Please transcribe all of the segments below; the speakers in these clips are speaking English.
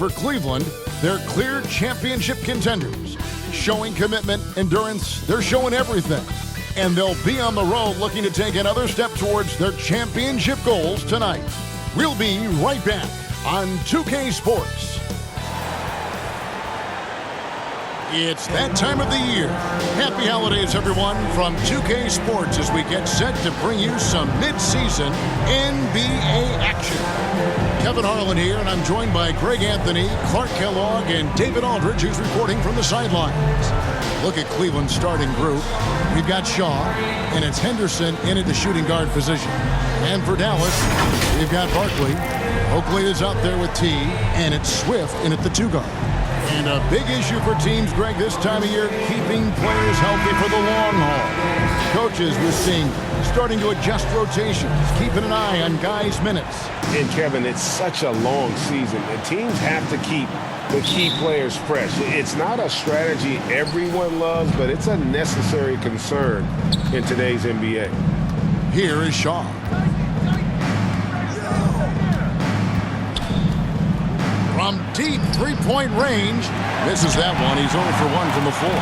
For Cleveland, they're clear championship contenders. Showing commitment, endurance, they're showing everything. And they'll be on the road looking to take another step towards their championship goals tonight. We'll be right back on 2K Sports. It's that time of the year. Happy holidays, everyone, from 2K Sports as we get set to bring you some mid-season NBA action. Kevin Harlan here, and I'm joined by Greg Anthony, Clark Kellogg, and David Aldridge, who's reporting from the sidelines. Look at Cleveland's starting group. We've got Shaw, and it's Henderson in at the shooting guard position. And for Dallas, we've got Barkley. Oakley is out there with T, and it's Swift in at the 2 guard. And a big issue for teams, Greg, this time of year, keeping players healthy for the long haul. Coaches, we're seeing, starting to adjust rotations, keeping an eye on guys' minutes. And, Kevin, it's such a long season. The teams have to keep the key players fresh. It's not a strategy everyone loves, but it's a necessary concern in today's NBA. Here is Shaw. From deep three-point range, misses that one. He's 0 for 1 from the floor.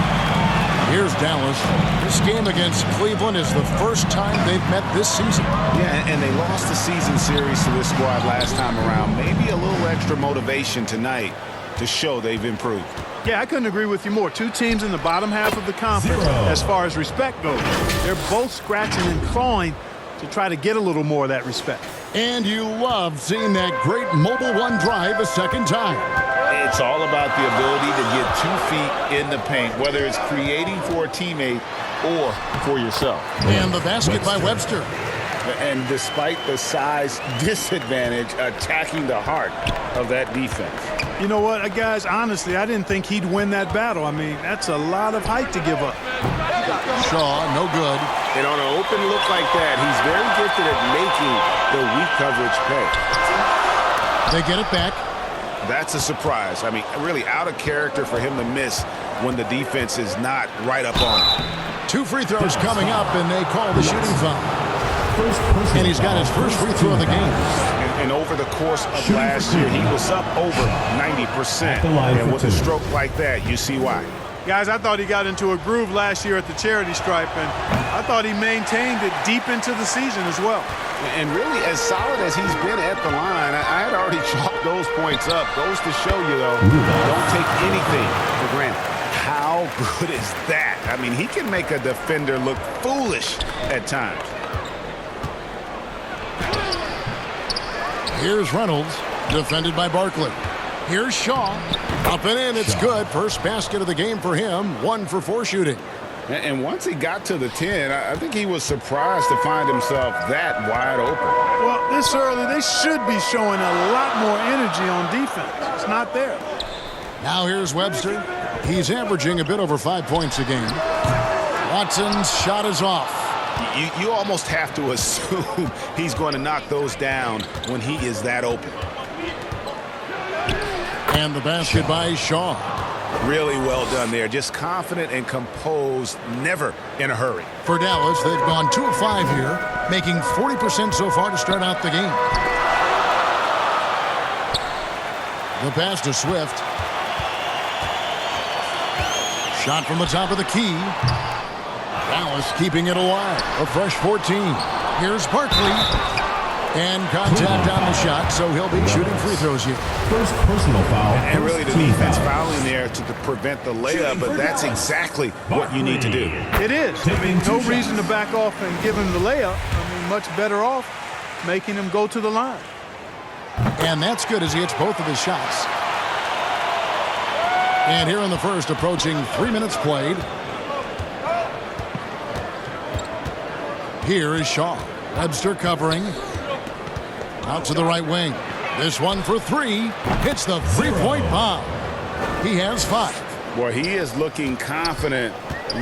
Here's Dallas. This game against Cleveland is the first time they've met this season. Yeah, and they lost the season series to this squad last time around. Maybe a little extra motivation tonight to show they've improved. Yeah, I couldn't agree with you more. Two teams in the bottom half of the conference as far as respect goes. They're both scratching and clawing to try to get a little more of that respect. And you love seeing that great mobile one drive a second time. It's all about the ability to get 2 feet in the paint, whether it's creating for a teammate or for yourself. And the basket by Webster. And despite the size disadvantage, attacking the heart of that defense. You know what, guys, honestly, I didn't think he'd win that battle. I mean, that's a lot of height to give up. Shaw, no good. And on an open look like that, he's very gifted at making the weak coverage pay. They get it back. That's a surprise. I mean, really out of character for him to miss when the defense is not right up on him. 2 free throws coming up, and they call the shooting foul. And he's got his first free throw of the game. And over the course of last year, he was up over 90%. And with a stroke like that, you see why. Guys, I thought he got into a groove last year at the charity stripe, and I thought he maintained it deep into the season as well. And really, as solid as he's been at the line, I had already chalked those points up. Goes to show you, though, don't take anything for granted. How good is that? I mean, he can make a defender look foolish at times. Here's Reynolds, defended by Barkley. Here's Shaw. Up and in, it's good. First basket of the game for him. 1 for 4 shooting. And once he got to the 10, I think he was surprised to find himself that wide open. Well, this early, they should be showing a lot more energy on defense. It's not there. Now here's Webster. He's averaging a bit over 5 points a game. Watson's shot is off. You almost have to assume he's going to knock those down when he is that open. And the basket by Shaw. Really well done there. Just confident and composed, never in a hurry. For Dallas, they've gone 2 of 5 here, making 40% so far to start out the game. The pass to Swift. Shot from the top of the key. Dallas keeping it alive. A fresh 14. Here's Barkley. And contact on the shot, so he'll be shooting free throws here. First personal foul. And really the defense fouling there to prevent the layup, but that's exactly what you need to do. It is. I mean, no reason to back off and give him the layup. I mean, much better off making him go to the line. And that's good as he hits both of his shots. And here in the first, approaching 3 minutes played. Here is Shaw. Webster covering. Out to the right wing. This one for 3. Hits the three-point bomb. He has 5. Boy, he is looking confident.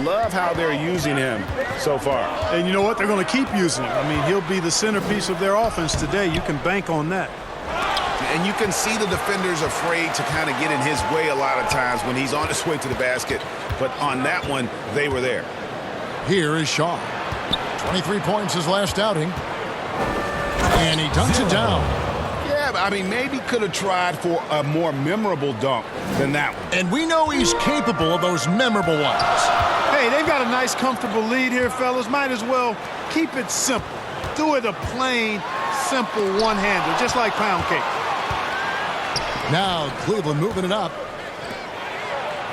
Love how they're using him so far. And you know what? They're going to keep using him. I mean, he'll be the centerpiece of their offense today. You can bank on that. And you can see the defenders afraid to kind of get in his way a lot of times when he's on his way to the basket. But on that one, they were there. Here is Shaw. 23 points his last outing. And he dunks it down. Yeah, I mean, maybe could have tried for a more memorable dunk than that one. And we know he's capable of those memorable ones. Hey, they've got a nice, comfortable lead here, fellas. Might as well keep it simple. Do it a plain, simple one-hander, just like pound cake. Now Cleveland moving it up.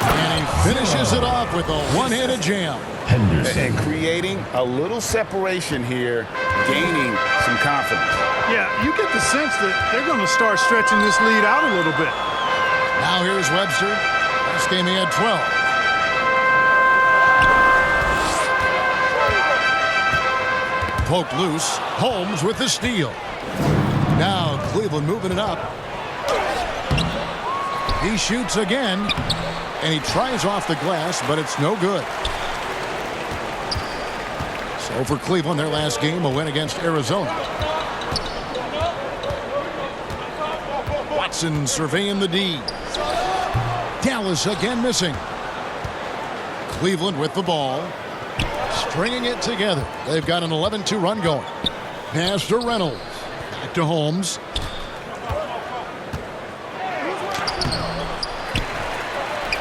And he finishes it off with a one-handed jam. And creating a little separation here, gaining some confidence. Yeah, you get the sense that they're going to start stretching this lead out a little bit. Now here's Webster. Last game he had 12. Poked loose. Holmes with the steal. Now Cleveland moving it up. He shoots again. And he tries off the glass, but it's no good. So for Cleveland, their last game, a win against Arizona. Watson surveying the D. Dallas again missing. Cleveland with the ball. Stringing it together. They've got an 11-2 run going. Pass to Reynolds. Back to Holmes.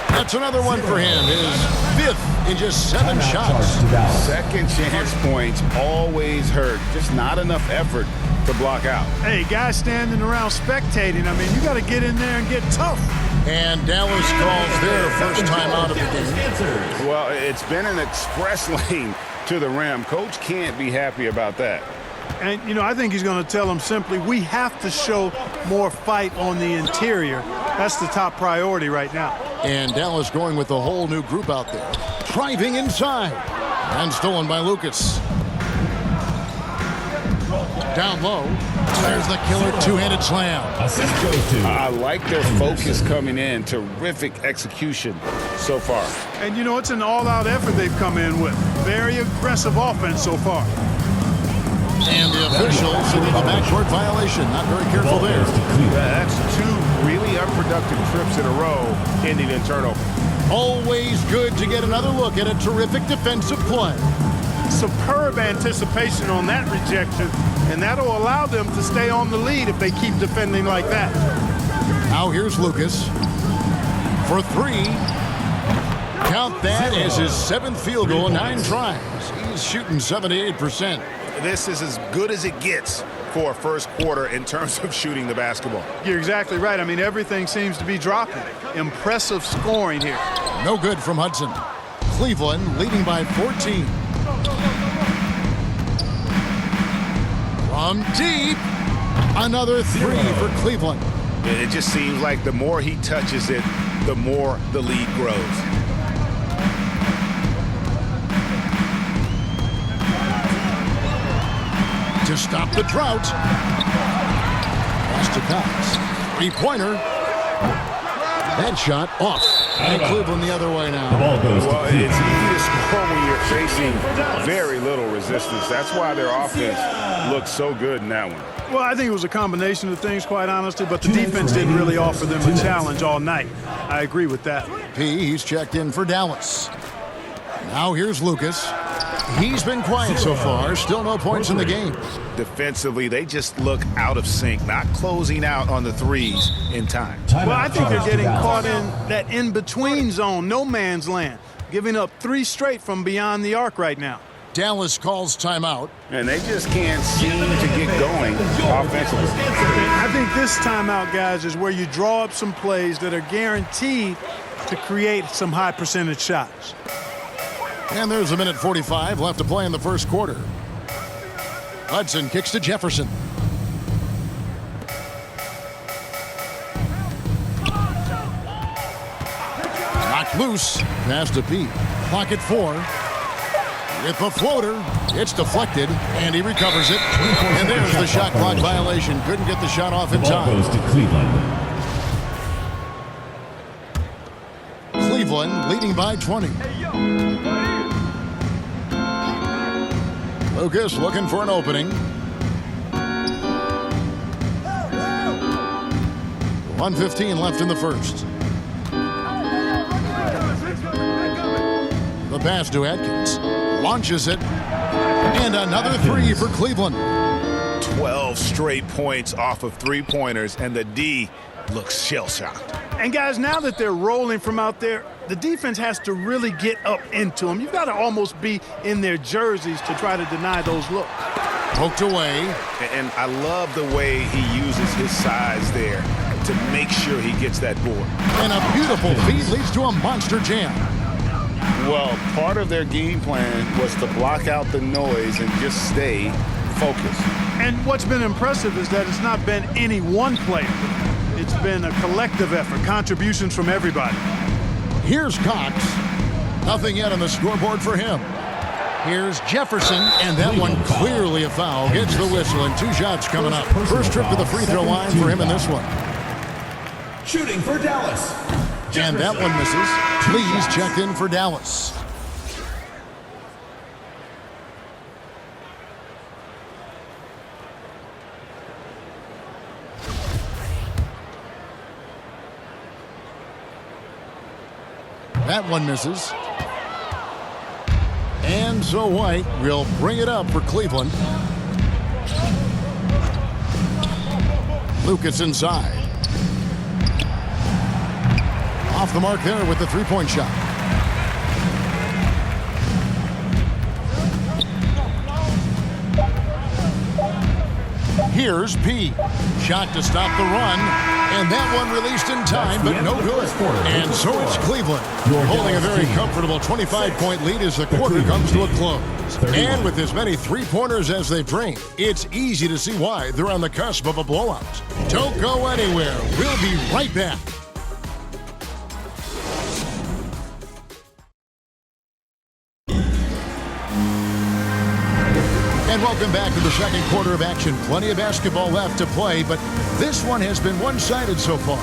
That's another one for him. His fifth in just 7 shots. Second chance points always hurt. Just not enough effort to block out. Hey, guys standing around spectating. I mean, you got to get in there and get tough. And Dallas calls their first time out of the game. Well, it's been an express lane to the rim. Coach can't be happy about that. And, you know, I think he's going to tell them simply, we have to show more fight on the interior. That's the top priority right now. And Dallas going with a whole new group out there. Driving inside. And stolen by Lucas. Down low. There's the killer two-handed slam. I like their focus coming in. Terrific execution so far. And, you know, it's an all-out effort they've come in with. Very aggressive offense so far. And the officials in the backcourt violation. Not very careful there. That's 2 really unproductive trips in a row, ending in turnover. Always good to get another look at a terrific defensive play. Superb anticipation on that rejection, and that'll allow them to stay on the lead if they keep defending like that. Now here's Lucas for 3. Count that as his 7th field goal in 9 tries. He's shooting 78%. This is as good as it gets for a first quarter in terms of shooting the basketball. You're exactly right. I mean, everything seems to be dropping. Impressive scoring here. No good from Hudson. Cleveland leading by 14. From deep, another 3 for Cleveland. It just seems like the more he touches it, the more the lead grows. To stop the drought. Pass to Cox. 3-pointer. That shot off. And Cleveland the other way now. Well, it's easy to score when you're facing very little resistance. That's why their offense looks so good in that one. Well, I think it was a combination of things, quite honestly, but the defense didn't really offer them a challenge all night. I agree with that. He's checked in for Dallas. Now here's Lucas. He's been quiet so far. Still no points in the game. Defensively, they just look out of sync, not closing out on the threes in time. Well, I think they're getting caught in that in-between zone, no man's land, giving up 3 straight from beyond the arc right now. Dallas calls timeout. And they just can't seem to get going offensively. I think this timeout, guys, is where you draw up some plays that are guaranteed to create some high percentage shots. And there's a minute 45 left to play in the first quarter. Hudson kicks to Jefferson. Knocked loose. Pass to Pete. Clock at 4. With the floater, it's deflected, and he recovers it. And there's the shot clock violation. Couldn't get the shot off in time. Goes to Cleveland. Cleveland leading by 20. Lucas looking for an opening. 1:15 left in the first. The pass to Atkins. Launches it. And another 3 for Cleveland. 12 straight points off of three-pointers, and the D looks shell-shocked. And guys, now that they're rolling from out there, the defense has to really get up into them. You've got to almost be in their jerseys to try to deny those looks. Poked away. And I love the way he uses his size there to make sure he gets that board. And a beautiful feed leads to a monster jam. Well, part of their game plan was to block out the noise and just stay focused. And what's been impressive is that it's not been any one player. It's been a collective effort, contributions from everybody. Here's Cox. Nothing yet on the scoreboard for him. Here's Jefferson, and that one clearly a foul. Gets the whistle, and 2 shots coming up. First trip to the free throw line for him in this one. Shooting for Dallas. And that one misses. Please check in for Dallas. That one misses. And so White will bring it up for Cleveland. Lucas inside. Off the mark there with the three-point shot. Here's P. Shot to stop the run. And that one released in time, but no good. And so it's Cleveland, holding a very comfortable 25-point lead as the quarter comes to a close. And with as many three-pointers as they've drained, it's easy to see why they're on the cusp of a blowout. Don't go anywhere. We'll be right back. And welcome back to the second quarter of action. Plenty of basketball left to play, but this one has been one-sided so far.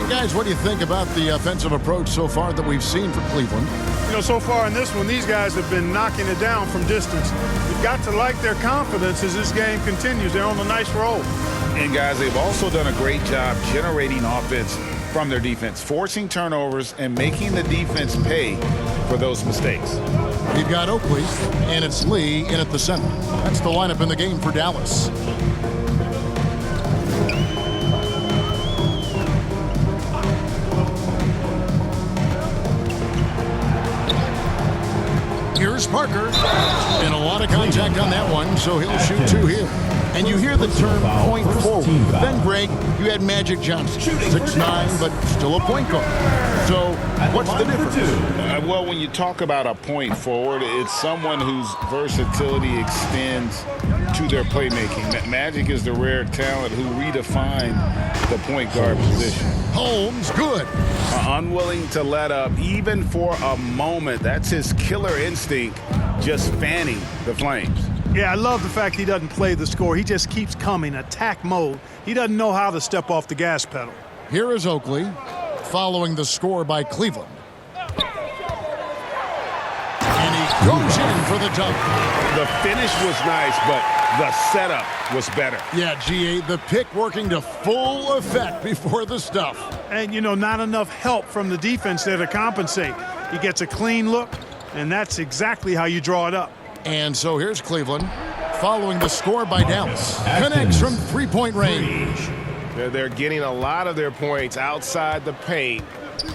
And guys, what do you think about the offensive approach so far that we've seen for Cleveland? You know, so far in this one, these guys have been knocking it down from distance. You've got to like their confidence as this game continues. They're on a nice roll. And guys, they've also done a great job generating offense from their defense, forcing turnovers and making the defense pay for those mistakes. We've got Oakley, and it's Lee in at the center. That's the lineup in the game for Dallas. Here's Parker. And a lot of contact on that one, so he'll shoot 2 here. And you hear the term point forward. Then, Greg, you had Magic Johnson, 6'9", but still a point guard. So what's the difference? Well, when you talk about a point forward, it's someone whose versatility extends to their playmaking. Magic is the rare talent who redefined the point guard position. Holmes, good. Unwilling to let up even for a moment. That's his killer instinct, just fanning the flames. Yeah, I love the fact he doesn't play the score. He just keeps coming, attack mode. He doesn't know how to step off the gas pedal. Here is Oakley, following the score by Cleveland. And he goes in for the dunk. The finish was nice, but the setup was better. Yeah, GA, the pick working to full effect before the stuff. And, you know, not enough help from the defense there to compensate. He gets a clean look, and that's exactly how you draw it up. And so here's Cleveland, following the score by Dallas. Connects from three-point range. They're getting a lot of their points outside the paint.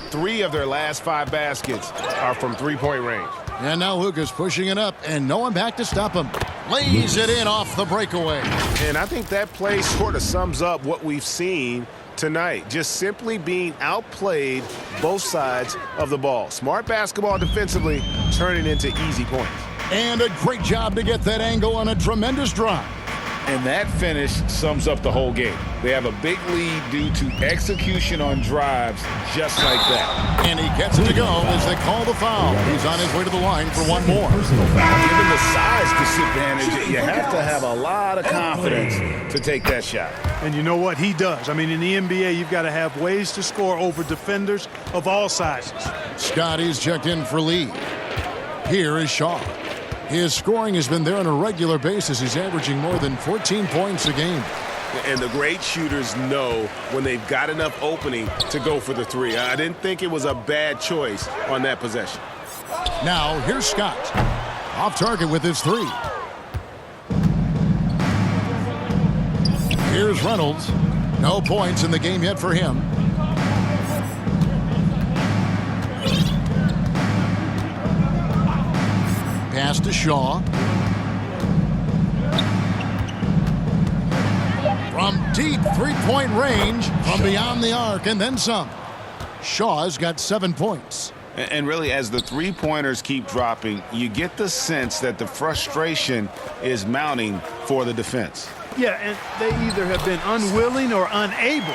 3 of their last 5 baskets are from three-point range. And now Lucas pushing it up, and no one back to stop him. Lays it in off the breakaway. And I think that play sort of sums up what we've seen tonight. Just simply being outplayed both sides of the ball. Smart basketball defensively, turning into easy points. And a great job to get that angle on a tremendous drive. And that finish sums up the whole game. They have a big lead due to execution on drives just like that. And he gets it to go as they call the foul. He's on his way to the line for one more. Given the size disadvantage, you have to have a lot of confidence to take that shot. And you know what? He does. I mean, in the NBA, you've got to have ways to score over defenders of all sizes. Scotty's checked in for Lee. Here is Shaw. His scoring has been there on a regular basis. He's averaging more than 14 points a game. And the great shooters know when they've got enough opening to go for the 3. I didn't think it was a bad choice on that possession. Now, here's Scott. Off target with his 3. Here's Reynolds. No points in the game yet for him. Pass to Shaw. From deep three-point range, from beyond the arc, and then some. Shaw's got 7 points. And really, as the three-pointers keep dropping, you get the sense that the frustration is mounting for the defense. Yeah, and they either have been unwilling or unable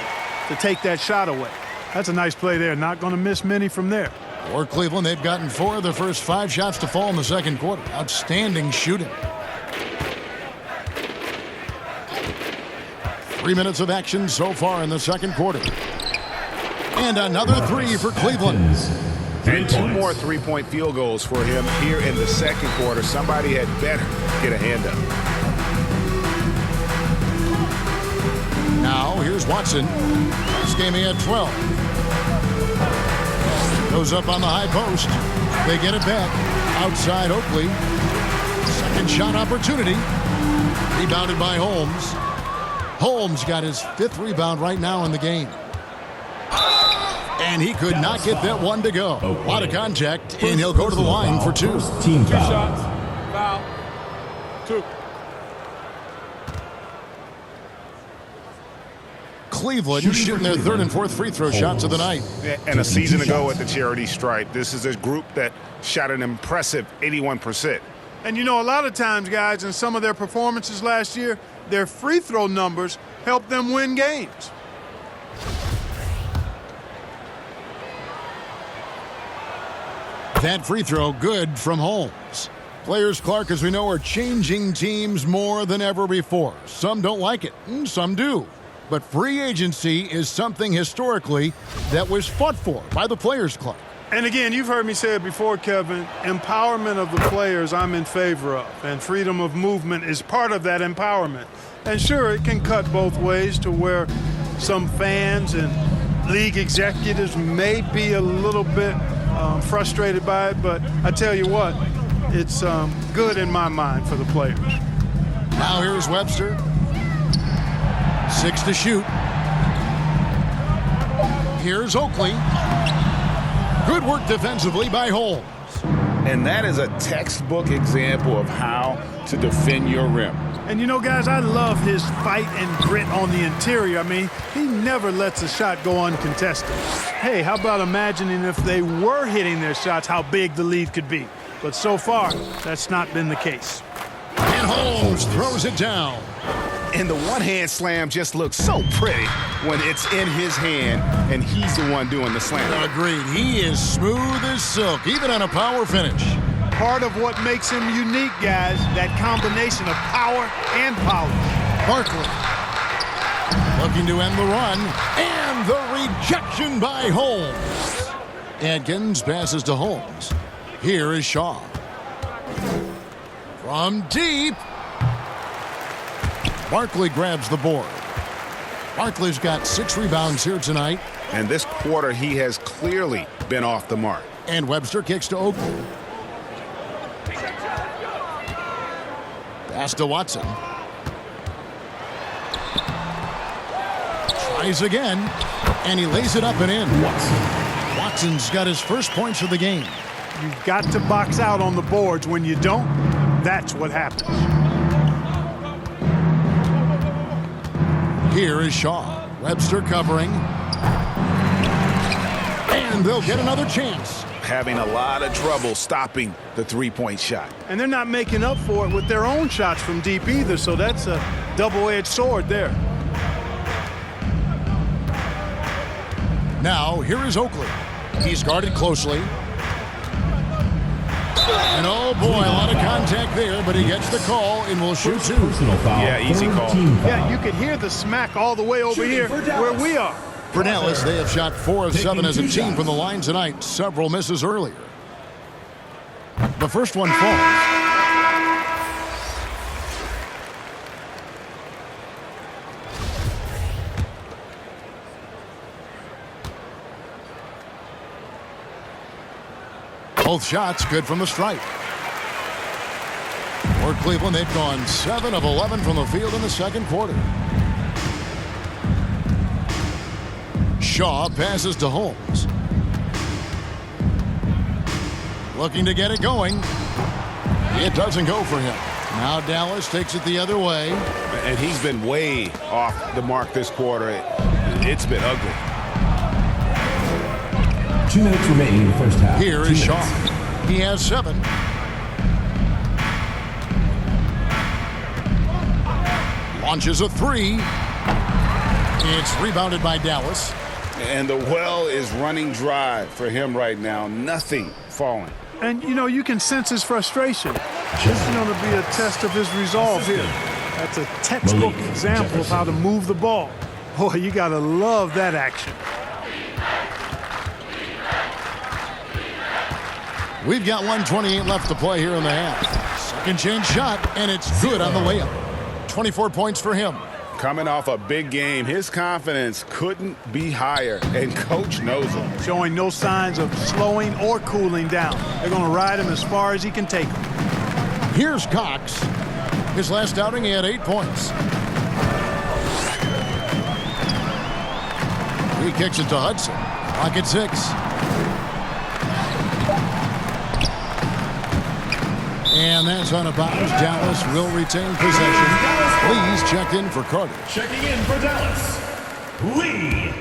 to take that shot away. That's a nice play there. Not going to miss many from there. For Cleveland, they've gotten 4 of their first 5 shots to fall in the second quarter. Outstanding shooting. 3 minutes of action so far in the second quarter. And another 3 for Cleveland. And 2 more three-point field goals for him here in the second quarter. Somebody had better get a hand up. Now, here's Watson. This game he had 12. Goes up on the high post. They get it back. Outside Oakley. Second shot opportunity. Rebounded by Holmes. Holmes got his 5th rebound right now in the game. And he could not get that one to go. A lot of contact, and he'll go to the line for 2. Team Two shots. Foul. 2. Cleveland shooting their 3rd and 4th free throw shots of the night. And a season ago at the charity stripe, this is a group that shot an impressive 81%. And you know, a lot of times, guys, in some of their performances last year, their free throw numbers helped them win games. That free throw good from Holmes. Players, Clark, as we know, are changing teams more than ever before. Some don't like it, and some do. But free agency is something historically that was fought for by the Players, Clark. And again, you've heard me say it before, Kevin, empowerment of the players I'm in favor of, and freedom of movement is part of that empowerment. And sure, it can cut both ways to where some fans and league executives may be a little bit frustrated by it, but I tell you what, it's good in my mind for the players. Now here's Webster. 6 to shoot. Here's Oakley. Good work defensively by Holmes. And that is a textbook example of how to defend your rim. And you know, guys, I love his fight and grit on the interior. I mean, he never lets a shot go uncontested. Hey, how about imagining if they were hitting their shots, how big the lead could be? But so far, that's not been the case. And Holmes throws it down. And the one-hand slam just looks so pretty when it's in his hand and he's the one doing the slam. Agreed. He is smooth as silk, even on a power finish. Part of what makes him unique, guys, that combination of power and polish. Barkley looking to end the run, and the rejection by Holmes. Adkins passes to Holmes. Here is Shaw. From deep. Barkley grabs the board. Barkley's got 6 rebounds here tonight. And this quarter, he has clearly been off the mark. And Webster kicks to Oakley. Pass to Watson. Tries again, and he lays it up and in. Watson's got his first points of the game. You've got to box out on the boards. When you don't, that's what happens. Here is Shaw. Webster covering. And they'll get another chance. Having a lot of trouble stopping the three-point shot. And they're not making up for it with their own shots from deep either, so that's a double-edged sword there. Now, here is Oakley. He's guarded closely. And oh boy, a lot of contact there, but he gets the call and will shoot 2. Yeah, easy call. Yeah, you can hear the smack all the way over here where we are. For Dallas, they have shot 4 of 7 as a team from the line tonight. Several misses earlier. The first one falls. Both shots good from the stripe. For Cleveland, they've gone 7 of 11 from the field in the second quarter. Shaw passes to Holmes. Looking to get it going. It doesn't go for him. Now Dallas takes it the other way. And he's been way off the mark this quarter. It's been ugly. 2 minutes remaining in the first half. Here is Shaw. He has 7. Launches a 3. It's rebounded by Dallas. And the well is running dry for him right now. Nothing falling. And, you know, you can sense his frustration. This is going to be a test of his resolve here. That's a textbook example of how to move the ball. Boy, you got to love that action. We've got 1:28 left to play here in the half. Second chance shot, and it's good on the way up. 24 points for him. Coming off a big game, his confidence couldn't be higher, and coach knows it. Showing no signs of slowing or cooling down. They're going to ride him as far as he can take him. Here's Cox. His last outing, he had 8 points. He kicks it to Hudson. Clock at 6. And that's on a bounce. Dallas will retain possession. Lee's checked in for Carter. Checking in for Dallas, Lee.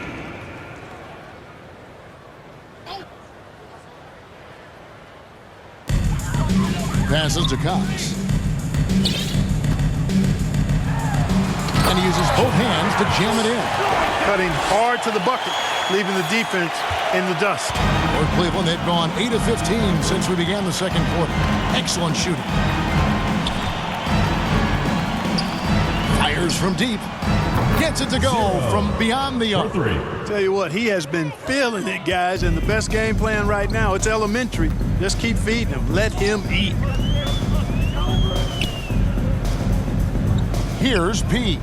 Passes to Cox. And he uses both hands to jam it in. Cutting hard to the bucket, leaving the defense in the dust. For Cleveland, they've gone 8 of 15 since we began the second quarter. Excellent shooting. Fires from deep. Gets it to go from beyond the arc. Tell you what, he has been feeling it, guys, and the best game plan right now, it's elementary. Just keep feeding him. Let him eat. Here's P.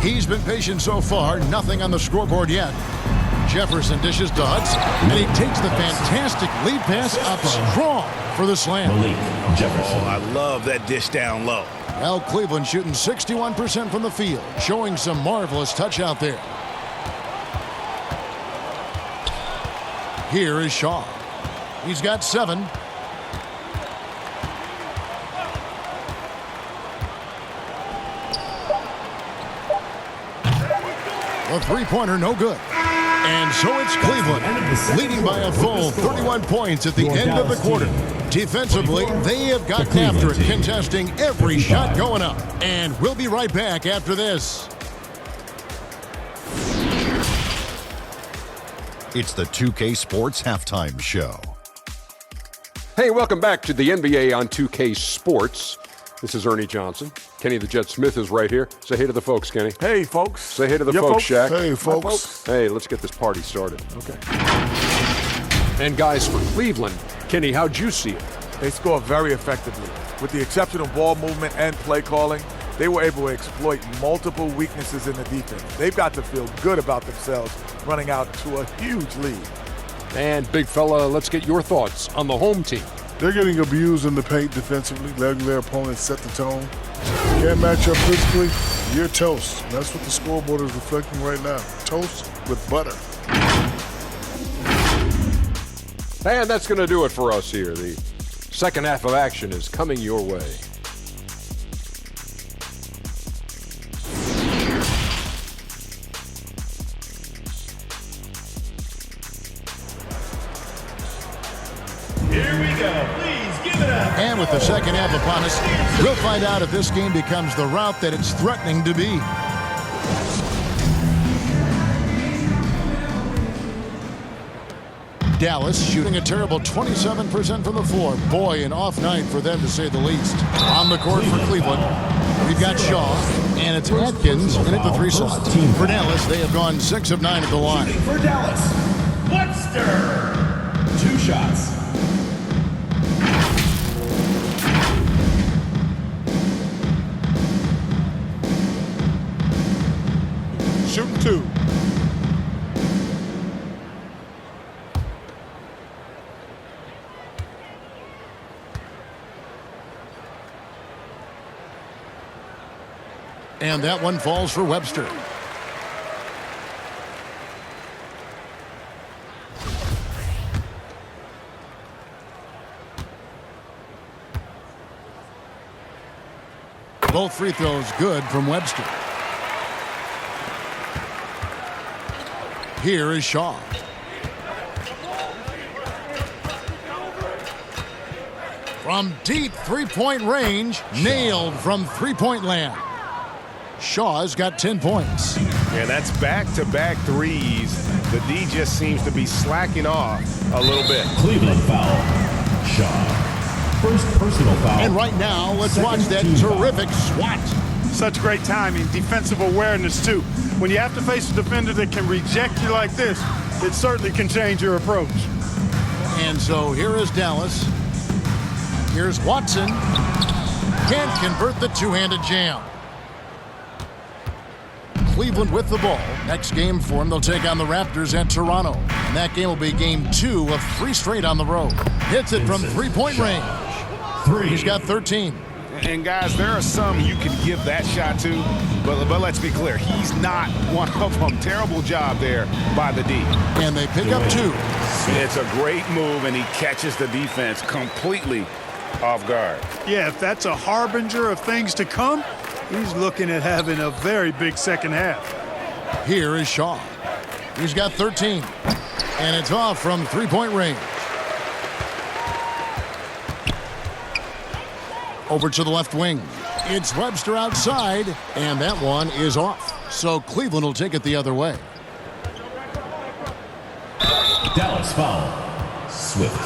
He's been patient so far. Nothing on the scoreboard yet. Jefferson dishes to Hudson, and he takes the fantastic lead pass up strong for the slam. Oh, I love that dish down low. Well, Cleveland shooting 61% from the field, showing some marvelous touch out there. Here is Shaw. He's got 7. The three-pointer, no good. And so it's Cleveland, leading by a full 31 points at the end of the quarter. Defensively, they have gotten after it, contesting every shot going up. And we'll be right back after this. It's the 2K Sports Halftime Show. Hey, welcome back to the NBA on 2K Sports. This is Ernie Johnson. Kenny the Jet Smith is right here. Say hey to the folks, Kenny. Hey, folks. Say hey to the folks, Shaq. Hey, folks. Hey, let's get this party started. Okay. And guys, for Cleveland, Kenny, how'd you see it? They score very effectively. With the exception of ball movement and play calling, they were able to exploit multiple weaknesses in the defense. They've got to feel good about themselves running out to a huge lead. And big fella, let's get your thoughts on the home team. They're getting abused in the paint defensively, letting their opponents set the tone. Can't match up physically, you're toast. That's what the scoreboard is reflecting right now. Toast with butter. And that's going to do it for us here. The second half of action is coming your way. Here we go. Please give it up. And with the second half upon us, we'll find out if this game becomes the route that it's threatening to be. Dallas shooting a terrible 27% from the floor. Boy, an off night for them, to say the least. On the court for Cleveland, we've got Shaw, and it's Atkins in at the 3 slot. For Dallas, they have gone 6 of 9 at the line. Shooting for Dallas, Webster. 2 shots. Shooting 2. And that one falls for Webster. Both free throws good from Webster. Here is Shaw. From deep three-point range, nailed from three-point land. Shaw's got 10 points. And that's back-to-back threes. The D just seems to be slacking off a little bit. Cleveland foul. Shaw. First personal foul. And right now, let's watch that terrific swat. Such great timing, defensive awareness, too. When you have to face a defender that can reject you like this, it certainly can change your approach. And so here is Dallas. Here's Watson. Can't convert the two-handed jam. Cleveland with the ball. Next game for them, they'll take on the Raptors at Toronto. And that game will be game 2 of 3 straight on the road. Hits it from three-point range. He's got 13. And guys, there are some you can give that shot to, but let's be clear, he's not one of them. Terrible job there by the D. And they pick up 2. It's a great move, and he catches the defense completely off guard. Yeah, if that's a harbinger of things to come, he's looking at having a very big second half. Here is Shaw. He's got 13. And it's off from three-point range. Over to the left wing. It's Webster outside, and that one is off. So Cleveland will take it the other way. Dallas foul. Swift.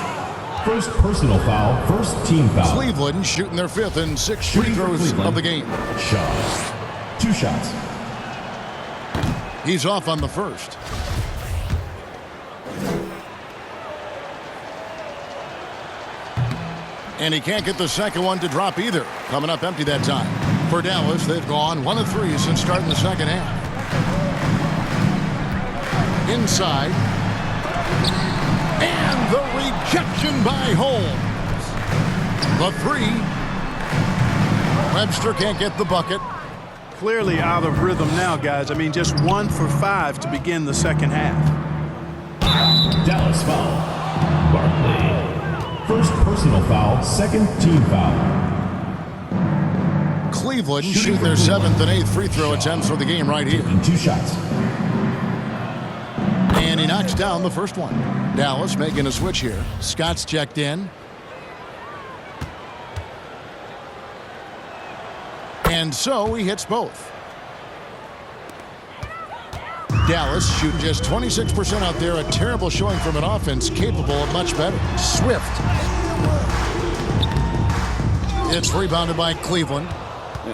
First personal foul, first team foul. Cleveland shooting their 5th and 6th free throws of the game. Shaw. 2 shots. He's off on the first. And he can't get the second one to drop either. Coming up empty that time. For Dallas, they've gone 1 of 3 since starting the second half. Inside. And the rejection by Holmes. The 3. Webster can't get the bucket. Clearly out of rhythm now, guys. I mean, just 1 for 5 to begin the second half. Dallas foul. Barkley. First personal foul, second team foul. Cleveland shoot their 7th and 8th free throw attempts for the game right here. 2 shots. And he knocks down the first one. Dallas making a switch here. Scott's checked in. And so he hits both. Dallas shooting just 26% out there. A terrible showing from an offense capable of much better. Swift. It's rebounded by Cleveland.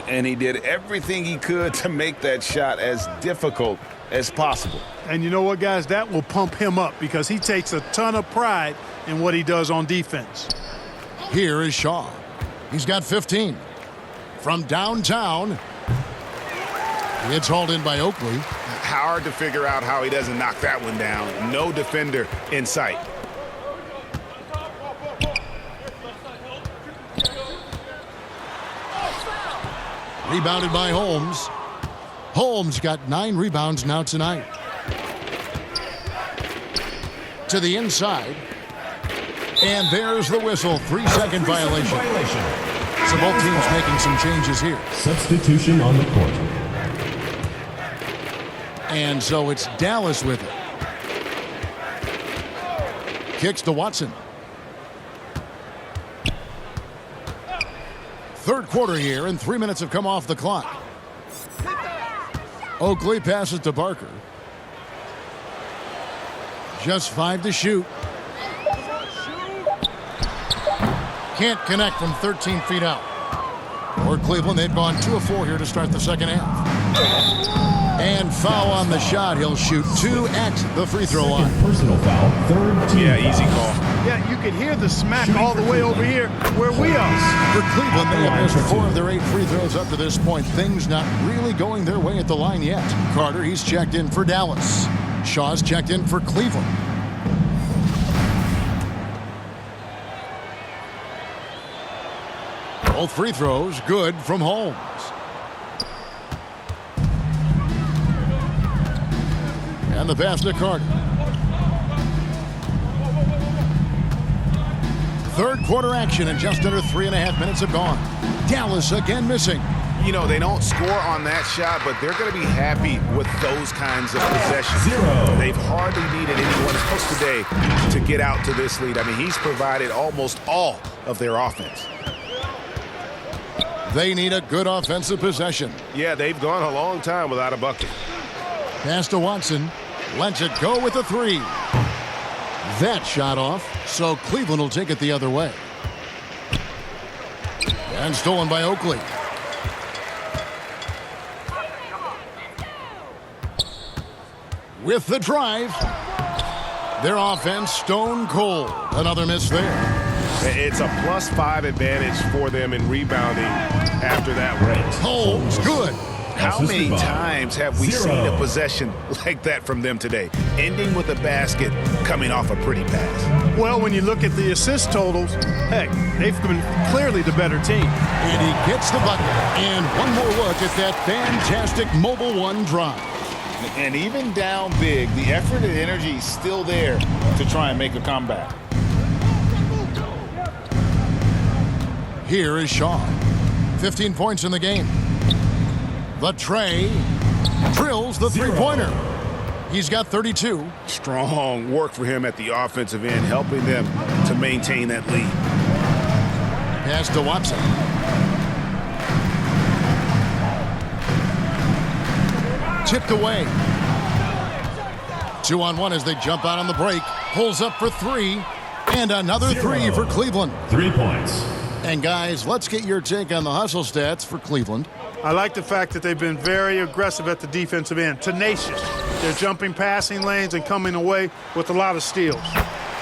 And he did everything he could to make that shot as difficult as possible. And you know what, guys? That will pump him up because he takes a ton of pride in what he does on defense. Here is Shaw. He's got 15. From downtown. It's hauled in by Oakley. Hard to figure out how he doesn't knock that one down. No defender in sight. Rebounded by Holmes. Holmes got 9 rebounds now tonight. To the inside. And there's the whistle. 3-second violation. So both teams making some changes here. Substitution on the court. And so it's Dallas with it. Kicks to Watson. Third quarter here, and 3 minutes have come off the clock. Oakley passes to Barker. Just 5 to shoot. Can't connect from 13 feet out. For Cleveland, they've gone 2 of 4 here to start the second half. And foul on the shot. He'll shoot 2 at the free throw line. Personal foul, third team foul. Easy call. Yeah, you can hear the smack all the way over here where we are. For Cleveland, they have missed 4 of their 8 free throws up to this point. Things not really going their way at the line yet. Carter, he's checked in for Dallas. Shaw's checked in for Cleveland. Both free throws good from Holmes. And the pass to Carter. Third quarter action, and just under 3.5 minutes have gone. Dallas again missing. You know, they don't score on that shot, but they're going to be happy with those kinds of possessions. They've hardly needed anyone else today to get out to this lead. I mean, he's provided almost all of their offense. They need a good offensive possession. Yeah, they've gone a long time without a bucket. Pass to Watson. Lets it go with the three. That shot off, so Cleveland will take it the other way. And stolen by Oakley. With the drive. Their offense stone cold. Another miss there. It's a +5 advantage for them in rebounding after that range. Holmes, good. How many times have we seen a possession like that from them today? Ending with a basket, coming off a pretty pass. Well, when you look at the assist totals, heck, they've been clearly the better team. And he gets the bucket. And one more look at that fantastic Mobile One drive. And even down big, the effort and energy is still there to try and make a comeback. Here is Shaw. 15 points in the game. The tray drills the three-pointer. He's got 32. Strong work for him at the offensive end, helping them to maintain that lead. Pass to Watson. Tipped away. 2-on-1 as they jump out on the break. Pulls up for three. And another three for Cleveland. 3 points. And guys, let's get your take on the hustle stats for Cleveland. I like the fact that they've been very aggressive at the defensive end, tenacious. They're jumping passing lanes and coming away with a lot of steals.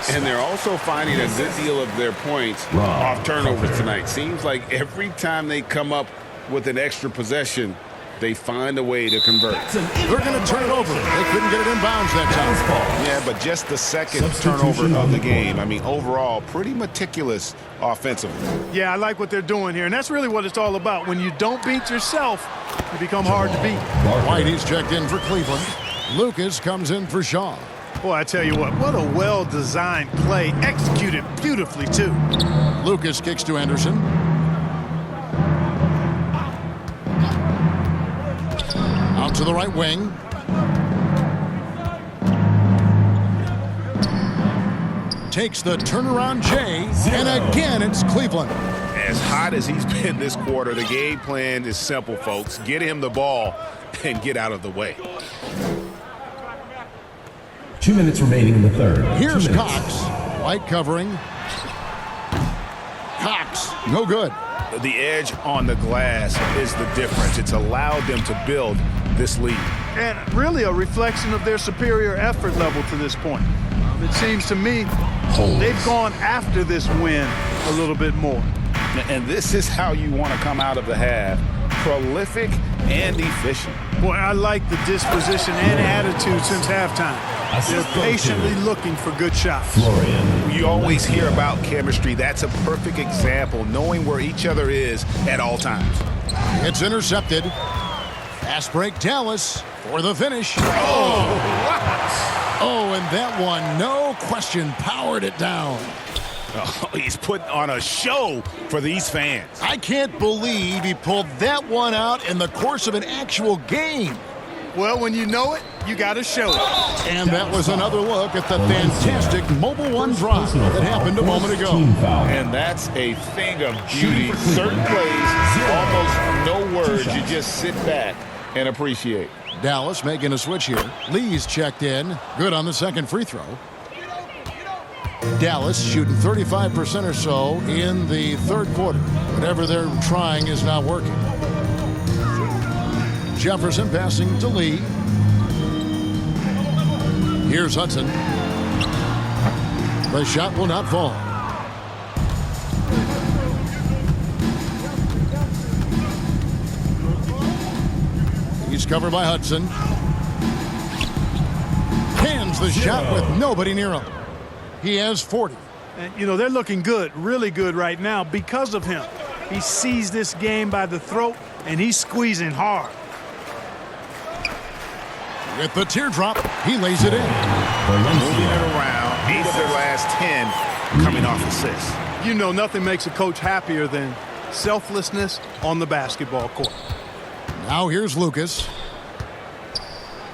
And they're also finding a good deal of their points off turnovers tonight. Seems like every time they come up with an extra possession, they find a way to convert. They're going to turn it over. They couldn't get it in bounds that time. Yeah, but just the second turnover of the game. I mean, overall, pretty meticulous offensively. Yeah, I like what they're doing here, and that's really what it's all about. When you don't beat yourself, you become hard to beat. Whitey's checked in for Cleveland. Lucas comes in for Shaw. Boy, I tell you what a well-designed play, executed beautifully, too. Lucas kicks to Anderson. Out to the right wing. Takes the turnaround J, and again it's Cleveland. As hot as he's been this quarter, the game plan is simple, folks. Get him the ball and get out of the way. 2 minutes remaining in the third. Here's Cox. White covering. Cox, no good. The edge on the glass is the difference. It's allowed them to build this lead. And really a reflection of their superior effort level to this point. It seems to me they've gone after this win a little bit more. And this is how you want to come out of the half. Prolific and efficient. Boy, I like the disposition and attitude since halftime. They're patiently looking for good shots. You always hear about chemistry. That's a perfect example, knowing where each other is at all times. It's intercepted. Fast break Dallas for the finish. Oh, and that one, no question, powered it down. Oh, he's putting on a show for these fans. I can't believe he pulled that one out in the course of an actual game. Well, when you know it, you got to show it. And that was another look at the fantastic Mobile One drive that happened a moment ago. And that's a thing of beauty. Certain plays, almost no words. You just sit back and appreciate. Dallas making a switch here. Lee's checked in. Good on the second free throw. Dallas shooting 35% or so in the third quarter. Whatever they're trying is not working. Jefferson passing to Lee. Here's Hudson. The shot will not fall. He's covered by Hudson. Hands the shot with nobody near him. He has 40. And, you know, they're looking good, really good right now because of him. He sees this game by the throat, and he's squeezing hard. With the teardrop, he lays it in. Moving it around, 8 of their last 10 coming off assists. You know, nothing makes a coach happier than selflessness on the basketball court. Now here's Lucas.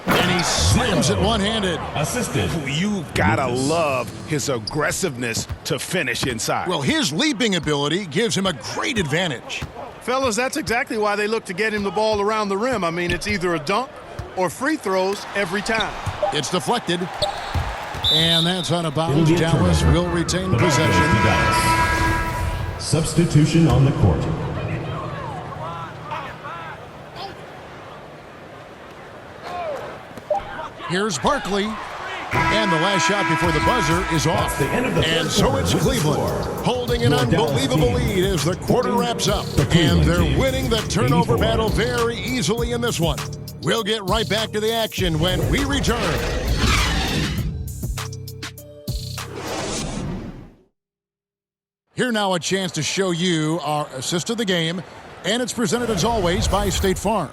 And he slams it one-handed. Assisted. You've got to love his aggressiveness to finish inside. Well, his leaping ability gives him a great advantage. Fellas, that's exactly why they look to get him the ball around the rim. I mean, it's either a dunk or free throws every time. It's deflected. And that's out of bounds. Dallas will retain possession. Dallas. Substitution on the court. Here's Barkley. And the last shot before the buzzer is off. The end of the and so it's Cleveland holding an unbelievable lead as the quarter wraps up. And they're winning the turnover battle very easily in this one. We'll get right back to the action when we return. Here now a chance to show you our assist of the game. And it's presented as always by State Farm.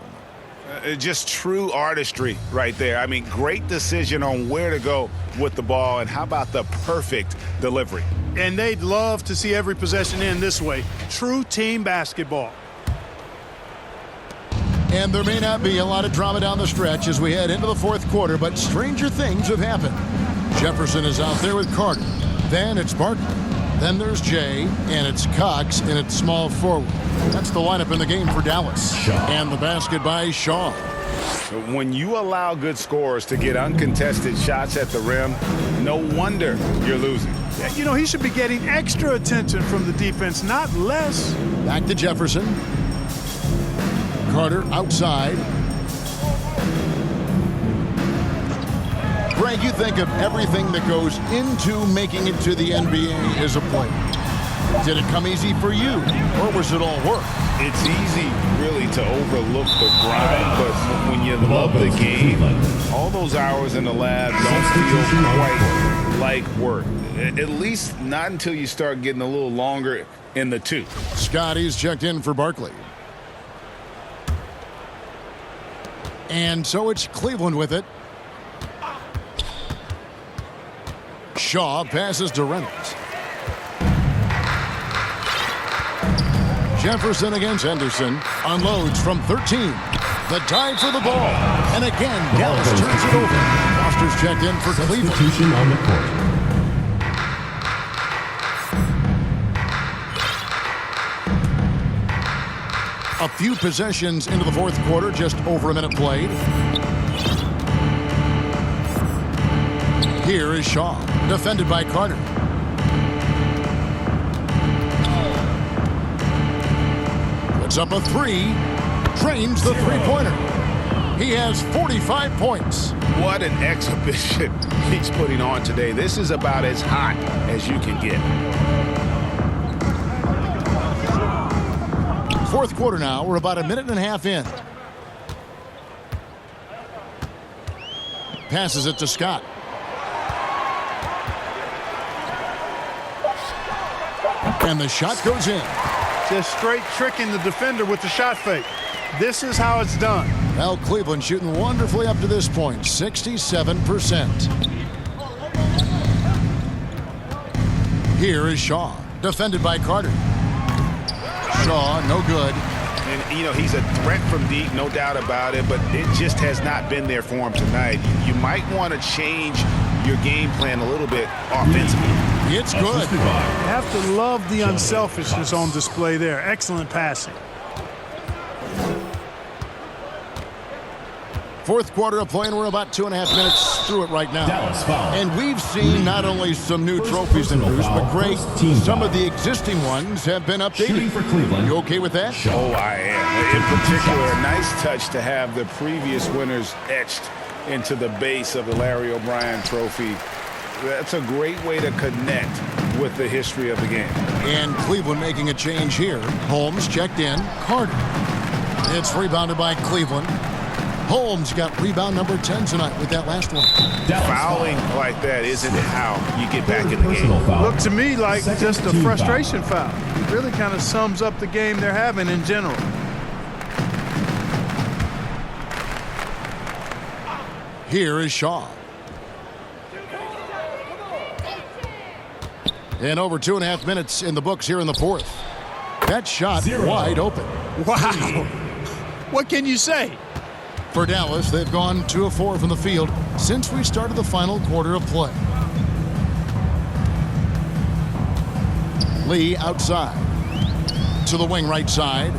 Just true artistry right there. I mean, great decision on where to go with the ball, and how about the perfect delivery? And they'd love to see every possession end this way. True team basketball. And there may not be a lot of drama down the stretch as we head into the fourth quarter, but stranger things have happened. Jefferson is out there with Carter. Then it's Barton. Then there's Jay, and it's Cox, and it's small forward. That's the lineup in the game for Dallas. Shaw. And the basket by Shaw. When you allow good scorers to get uncontested shots at the rim, no wonder you're losing. You know, he should be getting extra attention from the defense, not less. Back to Jefferson. Carter outside. Greg, you think of everything that goes into making it to the NBA as a player. Did it come easy for you, or was it all work? It's easy, really, to overlook the grind, but when you love the game, all those hours in the lab don't feel quite like work. At least not until you start getting a little longer in the tooth. Scotty's checked in for Barkley. And so it's Cleveland with it. Shaw passes to Reynolds. Jefferson against Henderson. Unloads from 13. The dive for the ball. And again, Dallas turns it over. Foster's checked in for Cleveland. Substitution on the court. A few possessions into the fourth quarter, just over a minute played. Here is Shaw, defended by Carter. Puts up a three, drains the three-pointer. He has 45 points. What an exhibition he's putting on today. This is about as hot as you can get. Fourth quarter now, we're about a minute and a half in. Passes it to Scott. And the shot goes in. Just straight tricking the defender with the shot fake. This is how it's done. Well, Cleveland shooting wonderfully up to this point, 67%. Here is Shaw, defended by Carter. Shaw, no good. And, you know, he's a threat from deep, no doubt about it, but it just has not been there for him tonight. You might want to change your game plan a little bit offensively. It's good. You have to love the unselfishness on display there. Excellent passing. Fourth quarter of play, and we're about 2.5 minutes through it right now. Dallas foul. And we've seen not only some new trophies introduced, but great, some of the existing ones have been updated. Shooting for Cleveland. You okay with that? Oh, I am. In particular, a nice touch to have the previous winners etched into the base of the Larry O'Brien trophy. That's a great way to connect with the history of the game. And Cleveland making a change here. Holmes checked in. Carter. It's rebounded by Cleveland. Holmes got rebound number 10 tonight with that last one. Fouling like that isn't how you get back in the game. Looked to me like just a frustration foul. It really kind of sums up the game they're having in general. Here is Shaw. And over 2.5 minutes in the books here in the fourth. That shot wide open. Wow. What can you say? For Dallas, they've gone 2 of 4 from the field since we started the final quarter of play. Lee outside. To the wing right side.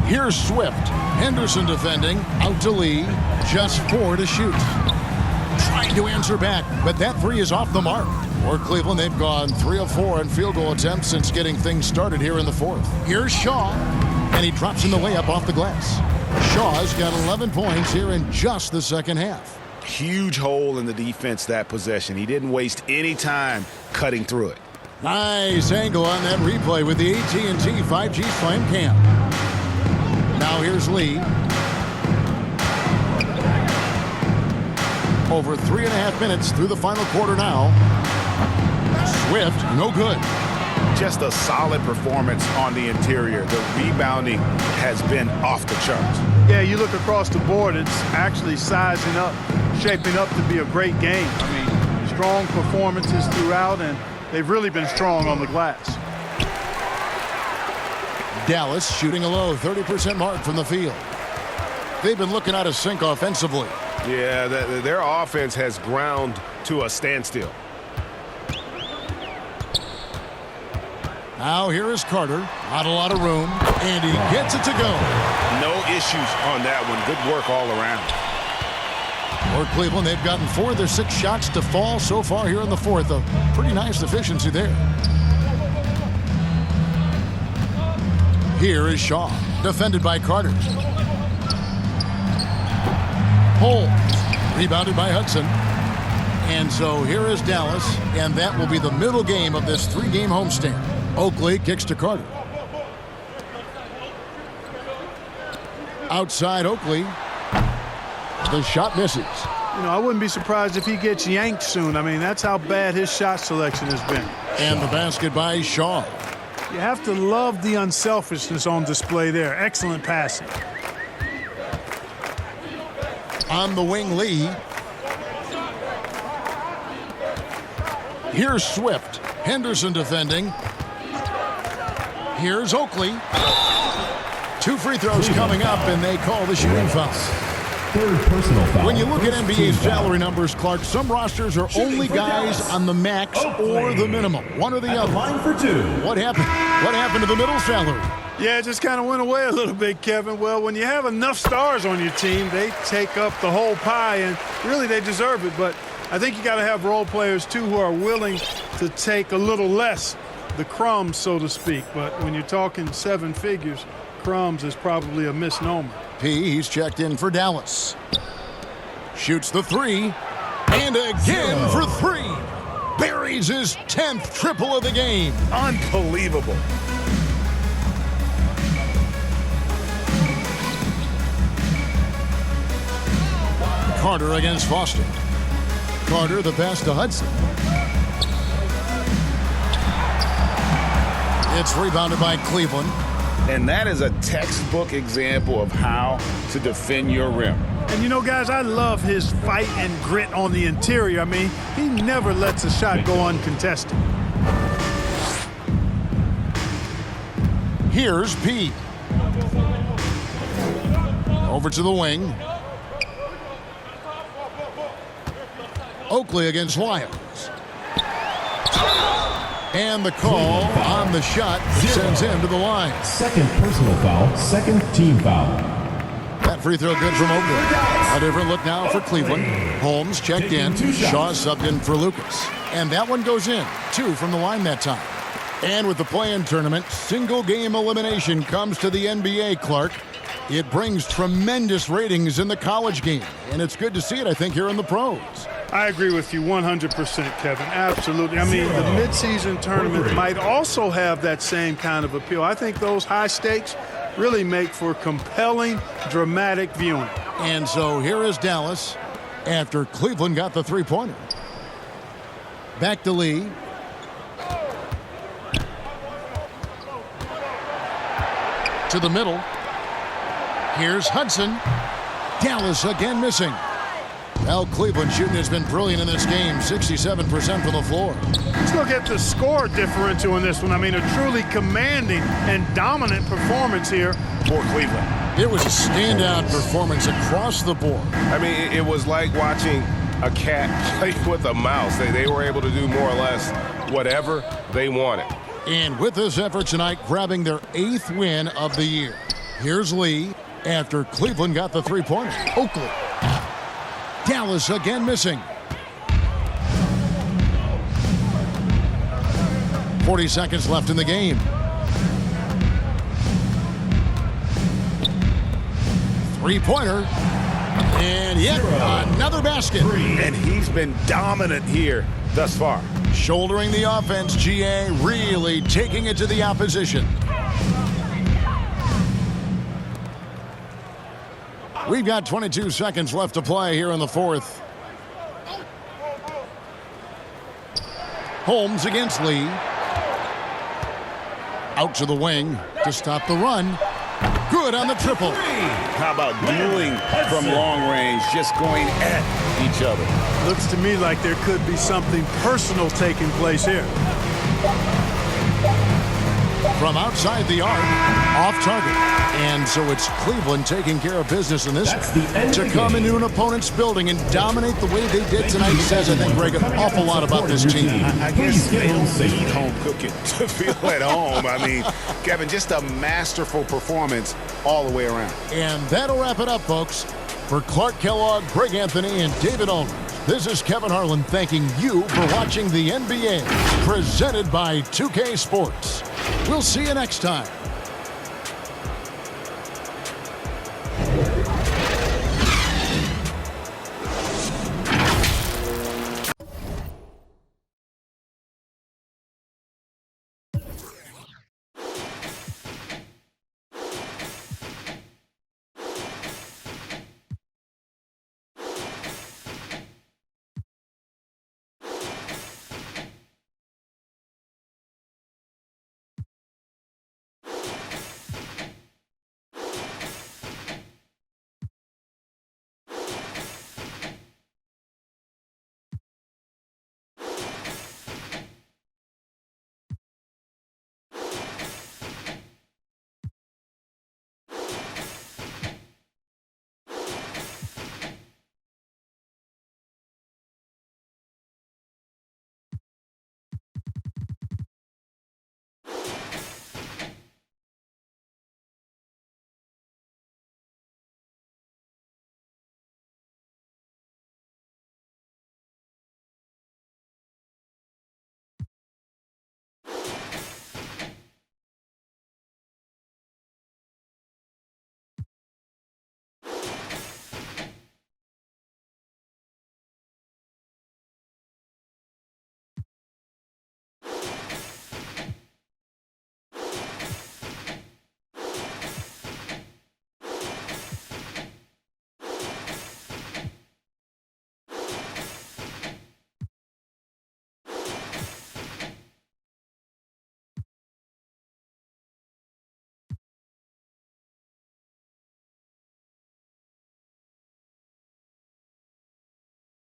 Here's Swift. Henderson defending. Out to Lee. Just 4 to shoot. Trying to answer back, but that 3 is off the mark. For Cleveland, they've gone 3 of 4 on field goal attempts since getting things started here in the 4th. Here's Shaw, and he drops in the layup off the glass. Shaw's got 11 points here in just the second half. Huge hole in the defense that possession. He didn't waste any time cutting through it. Nice angle on that replay with the AT&T 5G Slam Cam. Now here's Lee. Over 3.5 minutes through the final quarter now. Swift, no good. Just a solid performance on the interior. The rebounding has been off the charts. Yeah, you look across the board, it's actually sizing up, shaping up to be a great game. I mean, strong performances throughout, and they've really been strong on the glass. Dallas shooting a low 30% mark from the field. They've been looking out of sync offensively. Yeah, their offense has ground to a standstill. Now here is Carter. Not a lot of room, and he gets it to go. No issues on that one. Good work all around. For Cleveland, they've gotten 4 of their 6 shots to fall so far here in the 4th. A pretty nice efficiency there. Here is Shaw, defended by Carter. Holmes, rebounded by Hudson. And so here is Dallas, and that will be the middle game of this 3-game homestand. Oakley kicks to Carter. Outside Oakley. The shot misses. You know, I wouldn't be surprised if he gets yanked soon. I mean, that's how bad his shot selection has been. And the basket by Shaw. You have to love the unselfishness on display there. Excellent passing. On the wing, Lee. Here's Swift. Henderson defending. Here's Oakley. 2 free throws coming up, and they call the shooting foul. Third personal foul. When you look at First NBA team salary foul. numbers, Clark, some rosters are only guys on the max or the minimum, one or the other. Line for 2. What happened? What happened to the middle salary? Yeah, it just kind of went away a little bit, Kevin. Well, when you have enough stars on your team, they take up the whole pie, and really they deserve it. But I think you got to have role players, too, who are willing to take a little less, the crumbs, so to speak. But when you're talking 7 figures, crumbs is probably a misnomer. He's checked in for Dallas. Shoots the 3. And again for 3. Buries his 10th triple of the game. Unbelievable. Carter against Foster. Carter, the pass to Hudson. It's rebounded by Cleveland. And that is a textbook example of how to defend your rim. And you know, guys, I love his fight and grit on the interior. I mean, he never lets a shot go uncontested. Here's P. Over to the wing. Oakley against Wiles. And the call on the shot sends him to the line. Second personal foul, second team foul. That free throw good from Oakley. A different look now for Cleveland. Holmes checked in. Shaw subbed in for Lucas. And that one goes in. 2 from the line that time. And with the play-in tournament, single game elimination comes to the NBA, Clark. It brings tremendous ratings in the college game. And it's good to see it, I think, here in the pros. I agree with you 100%, Kevin. Absolutely. I mean, the midseason tournament might also have that same kind of appeal. I think those high stakes really make for compelling, dramatic viewing. And so here is Dallas after Cleveland got the 3-pointer. Back to Lee. To the middle. Here's Hudson. Dallas again missing. Well, Cleveland shooting has been brilliant in this game, 67% from the floor. Let's look at the score differential in this one. I mean, a truly commanding and dominant performance here For Cleveland. It was a standout performance across the board. I mean, it was like watching a cat play with a mouse. They were able to do more or less whatever they wanted. And with this effort tonight, grabbing their 8th win of the year. Here's Lee after Cleveland got the three-pointer. Oakley. Dallas again missing. 40 seconds left in the game. Three-pointer. And yet another basket. And he's been dominant here thus far. Shouldering the offense, GA really taking it to the opposition. We've got 22 seconds left to play here in the fourth. Holmes against Lee. Out to the wing to stop the run. Good on the triple. How about dueling from long range, just going at each other? looks to me like there could be something personal taking place here. From outside the arc, off target. And so it's Cleveland taking care of business in this one. To come into an opponent's building and dominate the way they did tonight says, I think, Greg, an awful lot about this team. I guess they don't need home cooking to feel at home. I mean, Kevin, just a masterful performance all the way around. And that'll wrap it up, folks. For Clark Kellogg, Greg Anthony, and David Aldridge, this is Kevin Harlan thanking you for watching the NBA, presented by 2K Sports. We'll see you next time.